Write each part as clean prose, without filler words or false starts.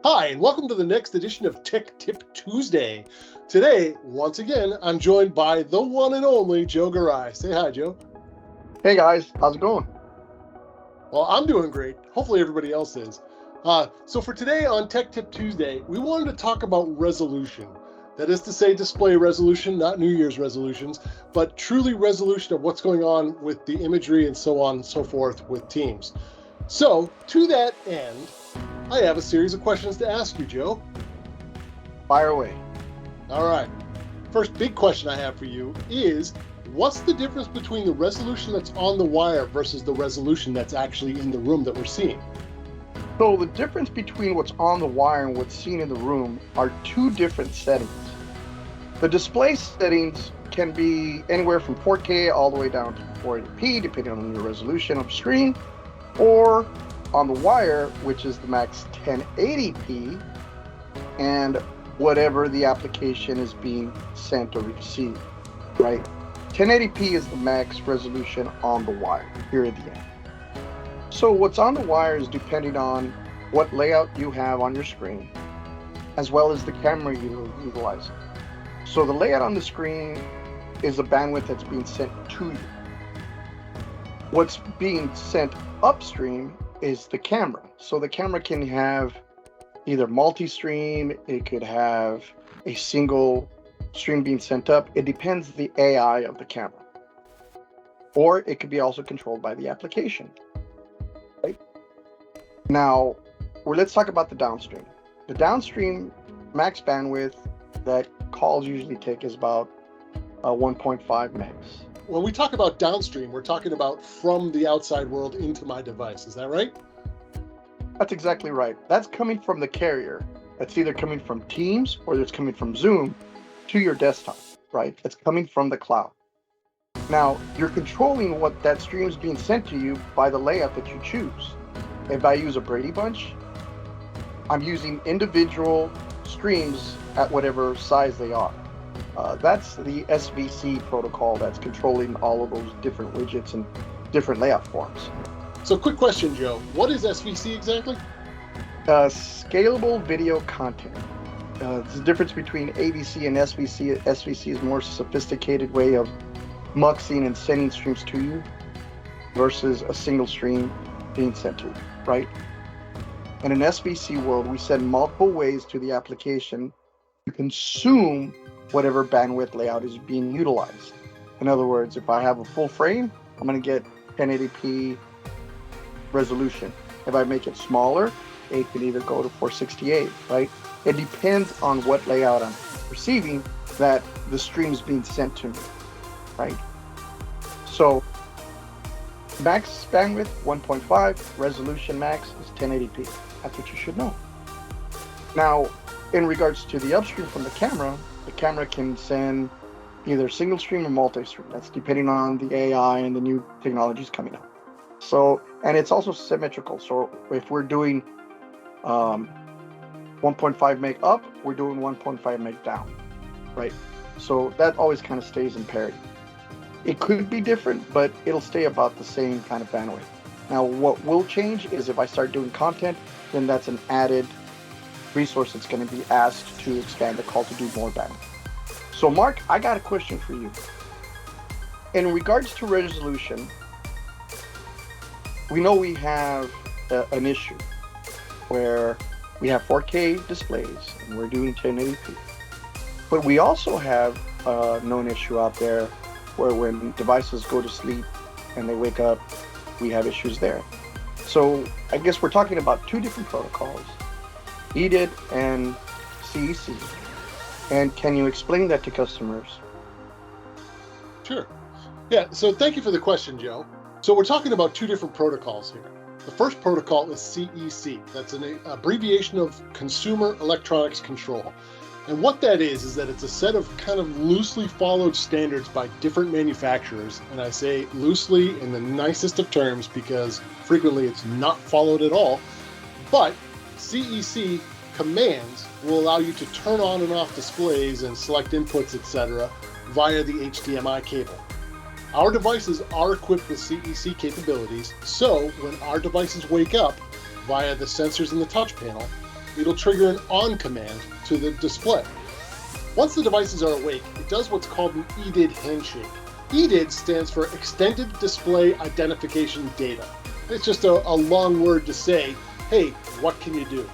Hi, and welcome to the next edition of Tech Tip Tuesday. Today, once again, I'm joined by the one and only Joe Garay. Say hi, Joe. Hey guys, how's it going? Well, I'm doing great. Hopefully everybody else is. So for today on Tech Tip Tuesday, we wanted to talk about resolution. That is to say display resolution, not New Year's resolutions, but truly resolution of what's going on with the imagery and so on and so forth with Teams. So to that end, I have a series of questions to ask you, Joe. Fire away. All right. First big question I have for you is, what's the difference between the resolution that's on the wire versus the resolution that's actually in the room that we're seeing? So the difference between what's on the wire and what's seen in the room are two different settings. The display settings can be anywhere from 4K all the way down to 480p, depending on your resolution of screen, or on the wire, which is the max 1080p, and whatever the application is being sent or received, right? 1080p is the max resolution on the wire, here at the end. So what's on the wire is depending on what layout you have on your screen, as well as the camera you're utilizing. So the layout on the screen is the bandwidth that's being sent to you. What's being sent upstream is the camera. So the camera can have either multi-stream, it could have a single stream being sent up. It depends the AI of the camera. Or it could be also controlled by the application. Right? Now, let's talk about the downstream. The downstream max bandwidth that calls usually take is about 1.5 megs. When we talk about downstream, we're talking about from the outside world into my device. Is that right? That's exactly right. That's coming from the carrier. That's either coming from Teams or it's coming from Zoom to your desktop, right? It's coming from the cloud. Now, you're controlling what that stream is being sent to you by the layout that you choose. If I use a Brady Bunch, I'm using individual streams at whatever size they are. That's the SVC protocol that's controlling all of those different widgets and different layout forms. So quick question, Joe. What is SVC exactly? Scalable video content. There's a difference between AVC and SVC. SVC is a more sophisticated way of muxing and sending streams to you versus a single stream being sent to you, right? In an SVC world, we send multiple ways to the application to consume whatever bandwidth layout is being utilized. In other words, if I have a full frame, I'm going to get 1080p resolution. If I make it smaller, it can either go to 468, right? It depends on what layout I'm receiving that the stream is being sent to me, right? So max bandwidth 1.5, resolution max is 1080p. That's what you should know. Now, in regards to the upstream from the camera can send either single stream or multi-stream. That's depending on the AI and the new technologies coming out. So, and it's also symmetrical. So if we're doing 1.5 meg up, we're doing 1.5 meg down, right? So that always kind of stays in parity. It could be different, but it'll stay about the same kind of bandwidth. Now, what will change is if I start doing content, then that's an added resource that's going to be asked to expand the call to do more bandwidth. So Mark, I got a question for you. In regards to resolution, we know we have an issue where we have 4K displays and we're doing 1080p. But we also have a known issue out there where when devices go to sleep and they wake up, we have issues there. So I guess we're talking about two different protocols, EDIT and CEC. And can you explain that to customers? Sure. Yeah, so thank you for the question, Joe. So we're talking about two different protocols here. The first protocol is CEC. That's an abbreviation of Consumer Electronics Control. And what that is that it's a set of kind of loosely followed standards by different manufacturers. And I say loosely in the nicest of terms because frequently it's not followed at all. But CEC commands will allow you to turn on and off displays and select inputs, etc. via the HDMI cable. Our devices are equipped with CEC capabilities, so when our devices wake up via the sensors in the touch panel, it'll trigger an on command to the display. Once the devices are awake, it does what's called an EDID handshake. EDID stands for Extended Display Identification Data. It's just a long word to say, hey, what can you do?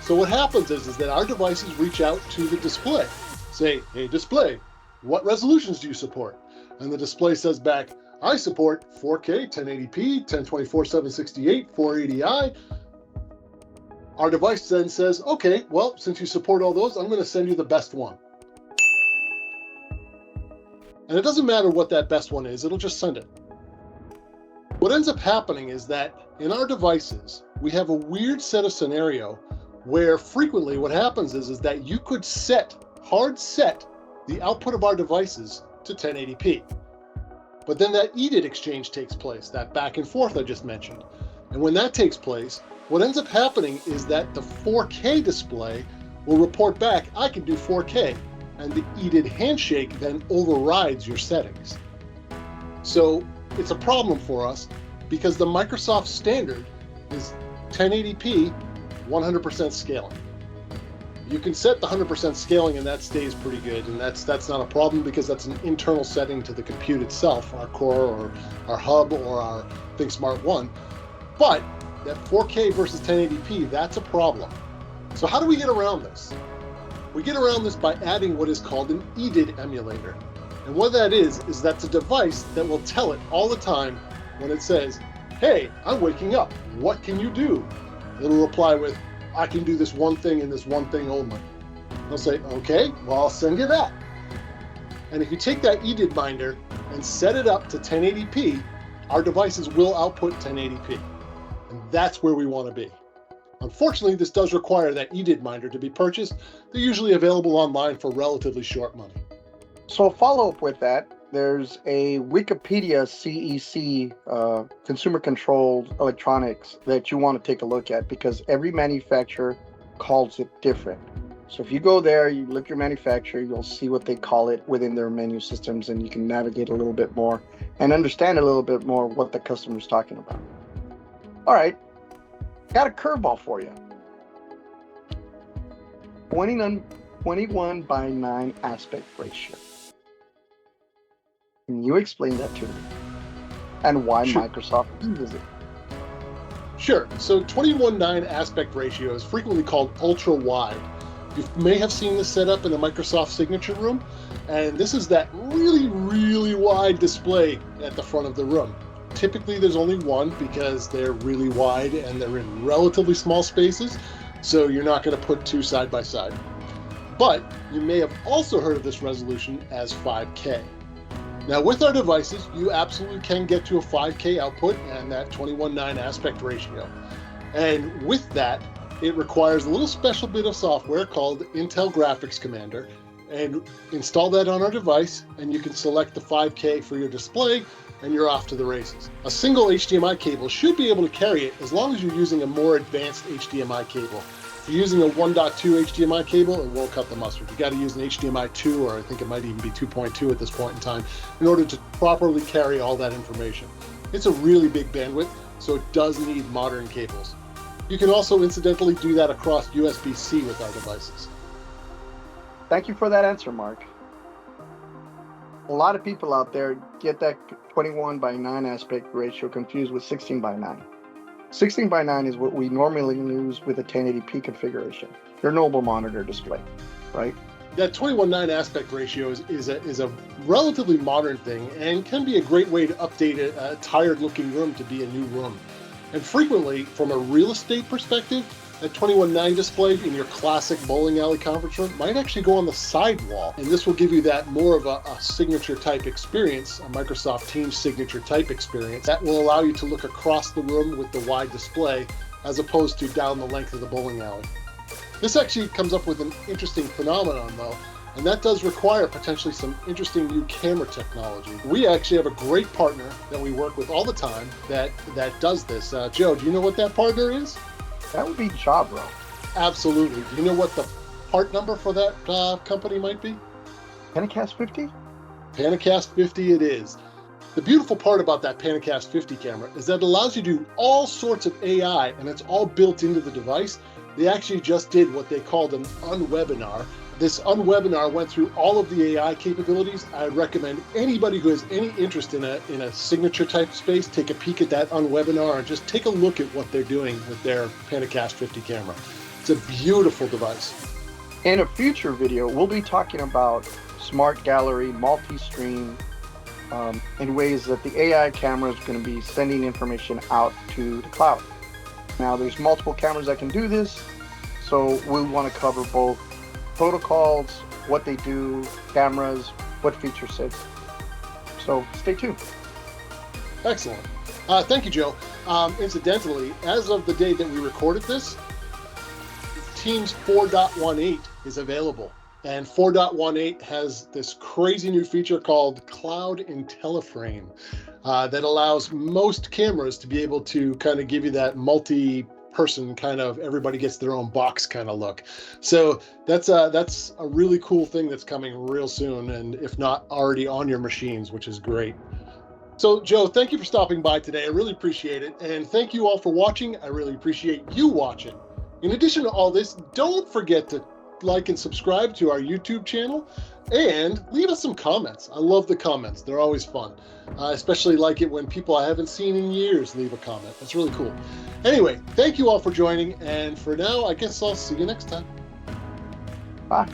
So what happens is that our devices reach out to the display, say, hey display, what resolutions do you support? And the display says back, I support 4K, 1080p, 1024-768, 480i. Our device then says, okay, well, since you support all those, I'm going to send you the best one. And it doesn't matter what that best one is, it'll just send it. What ends up happening is that in our devices, we have a weird set of scenario where frequently what happens is that you could hard set the output of our devices to 1080p. But then that EDID exchange takes place, that back and forth I just mentioned. And when that takes place, what ends up happening is that the 4K display will report back, I can do 4K, and the EDID handshake then overrides your settings. So it's a problem for us because the Microsoft standard is 1080p, 100% scaling. You can set the 100% scaling and that stays pretty good, and that's not a problem because that's an internal setting to the compute itself, our core or our hub or our ThinkSmart 1. But that 4K versus 1080p, that's a problem. So how do we get around this? We get around this by adding what is called an EDID emulator. And what that is that's a device that will tell it all the time when it says, hey, I'm waking up, what can you do? It'll reply with, I can do this one thing and this one thing only. They'll say, okay, well, I'll send you that. And if you take that EDID binder and set it up to 1080p, our devices will output 1080p. And that's where we want to be. Unfortunately, this does require that EDID binder to be purchased. They're usually available online for relatively short money. So follow up with that, there's a Wikipedia CEC, consumer-controlled electronics, that you want to take a look at because every manufacturer calls it different. So if you go there, you look your manufacturer, you'll see what they call it within their menu systems, and you can navigate a little bit more and understand a little bit more what the customer's talking about. All right, got a curveball for you. 21:9 aspect ratio. Can you explain that to me? And why Sure. Microsoft uses it? Sure. So 21:9 aspect ratio is frequently called ultra wide. You may have seen this set up in a Microsoft signature room, and this is that really, really wide display at the front of the room. Typically there's only one because they're really wide and they're in relatively small spaces, so you're not going to put two side by side. But you may have also heard of this resolution as 5K. Now with our devices, you absolutely can get to a 5K output and that 21:9 aspect ratio. And with that, it requires a little special bit of software called Intel Graphics Commander, and install that on our device and you can select the 5K for your display and you're off to the races. A single HDMI cable should be able to carry it as long as you're using a more advanced HDMI cable. If you're using a 1.2 HDMI cable, it won't cut the mustard. You got to use an HDMI 2, or I think it might even be 2.2 at this point in time, in order to properly carry all that information. It's a really big bandwidth, so it does need modern cables. You can also incidentally do that across USB-C with our devices. Thank you for that answer, Mark. A lot of people out there get that 21:9 aspect ratio confused with 16:9. 16:9 is what we normally use with a 1080p configuration, your normal monitor display, right? That 21:9 aspect ratio is a relatively modern thing and can be a great way to update a tired looking room to be a new room. And frequently, from a real estate perspective, that 21:9 display in your classic bowling alley conference room might actually go on the side wall. And this will give you that more of a signature type experience, a Microsoft Teams signature type experience that will allow you to look across the room with the wide display as opposed to down the length of the bowling alley. This actually comes up with an interesting phenomenon though, and that does require potentially some interesting new camera technology. We actually have a great partner that we work with all the time that does this. Joe, do you know what that partner is? That would be Jabra. Absolutely. Do you know what the part number for that company might be? Panacast 50? Panacast 50 it is. The beautiful part about that Panacast 50 camera is that it allows you to do all sorts of AI, and it's all built into the device they actually just did what they called an UN-Webinar. This UN-Webinar went through all of the AI capabilities. I recommend anybody who has any interest in a signature type space, take a peek at that UN-Webinar and just take a look at what they're doing with their Panacast 50 camera. It's a beautiful device. In a future video, we'll be talking about smart gallery, multi-stream, in ways that the AI camera is going to be sending information out to the cloud. Now, there's multiple cameras that can do this, so we want to cover both protocols, what they do, cameras, what feature sets. So stay tuned. Excellent. Thank you, Joe. Incidentally, as of the day that we recorded this, Teams 4.18 is available. And 4.18 has this crazy new feature called Cloud IntelliFrame that allows most cameras to be able to kind of give you that multi-person kind of everybody gets their own box kind of look. So that's a really cool thing that's coming real soon, and if not already on your machines, which is great. So Joe, thank you for stopping by today. I really appreciate it. And thank you all for watching. I really appreciate you watching. In addition to all this, don't forget to like and subscribe to our YouTube channel and leave us some comments. I love the comments. They're always fun. I especially like it when people I haven't seen in years leave a comment. That's really cool. Anyway, thank you all for joining. And for now, I guess I'll see you next time. Bye.